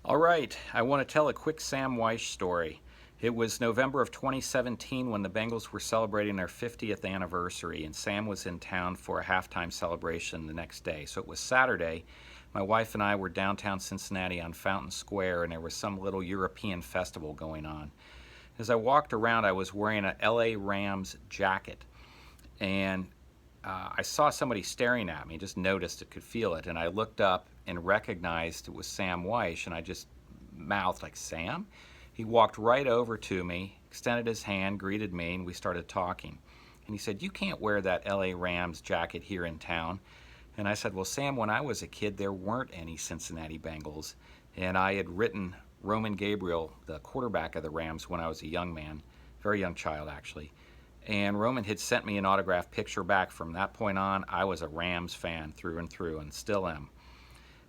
All right, I want to tell a quick Sam Wyche story. It was November of 2017 when the Bengals were celebrating their 50th anniversary, and Sam was in town for a halftime celebration the next day. So it was Saturday. My wife and I were downtown Cincinnati on Fountain Square, and there was some little European festival going on. As I walked around, I was wearing an LA Rams jacket, and I saw somebody staring at me, just noticed it, could feel it, and I looked up and recognized it was Sam Wyche, and I just mouthed, like, Sam? He walked right over to me, extended his hand, greeted me, and we started talking. And he said, "You can't wear that LA Rams jacket here in town." And I said, "Well, Sam, when I was a kid, there weren't any Cincinnati Bengals, and I had written Roman Gabriel, the quarterback of the Rams, when I was a young man, very young child, actually. And Roman had sent me an autographed picture back. From that point on, I was a Rams fan through and through, and still am."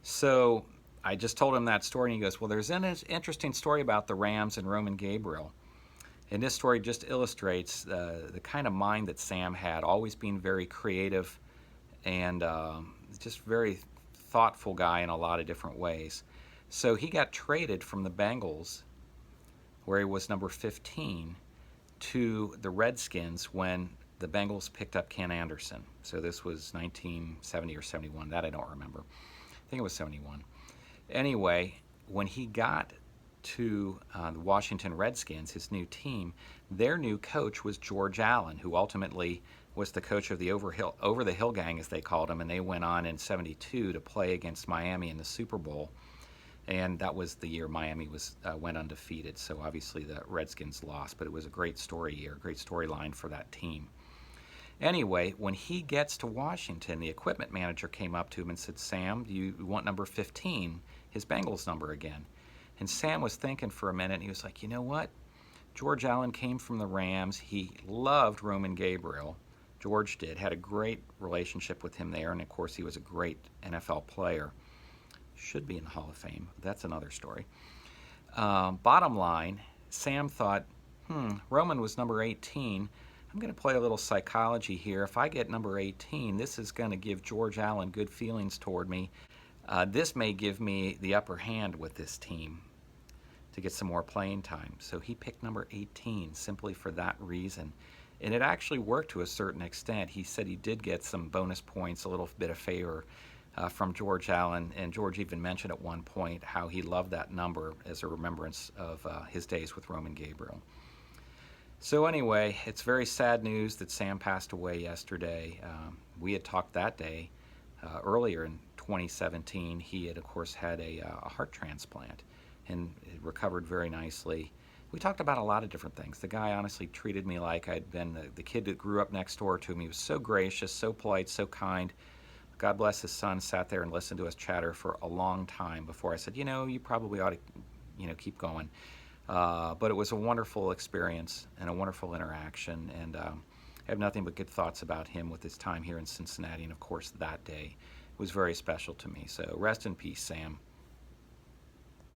So I just told him that story, and he goes, "Well, there's an interesting story about the Rams and Roman Gabriel." And this story just illustrates the kind of mind that Sam had, always being very creative and just very thoughtful guy in a lot of different ways. So he got traded from the Bengals, where he was number 15, to the Redskins when the Bengals picked up Ken Anderson. So this was 1970 or 71. That I don't remember. I think it was 71. Anyway, when he got to the Washington Redskins, his new team, their new coach was George Allen, who ultimately was the coach of the Over the Hill Gang, as they called him, and they went on in 72 to play against Miami in the Super Bowl. And that was the year Miami went undefeated. So obviously the Redskins lost, but it was a great story year, great storyline for that team. Anyway, when he gets to Washington, the equipment manager came up to him and said, "Sam, do you want number 15, his Bengals number again?" And Sam was thinking for a minute, and he was like, "You know what? George Allen came from the Rams. He loved Roman Gabriel. George did, had a great relationship with him there, and of course he was a great NFL player. Should be in the Hall of Fame. That's another story." Bottom line, Sam thought, Roman was number 18. I'm going to play a little psychology here. If I get number 18, this is going to give George Allen good feelings toward me. This may give me the upper hand with this team to get some more playing time. So he picked number 18 simply for that reason. And it actually worked to a certain extent. He said he did get some bonus points, a little bit of favor from George Allen, and George even mentioned at one point how he loved that number as a remembrance of his days with Roman Gabriel. So anyway, it's very sad news that Sam passed away yesterday. We had talked that day earlier in 2017. He had, of course, had a heart transplant and recovered very nicely. We talked about a lot of different things. The guy honestly treated me like I'd been the kid that grew up next door to him. He was so gracious, so polite, so kind. God bless his son, sat there and listened to us chatter for a long time before I said, you probably ought to, keep going. But it was a wonderful experience and a wonderful interaction, and I have nothing but good thoughts about him with his time here in Cincinnati, and of course that day was very special to me. So rest in peace, Sam.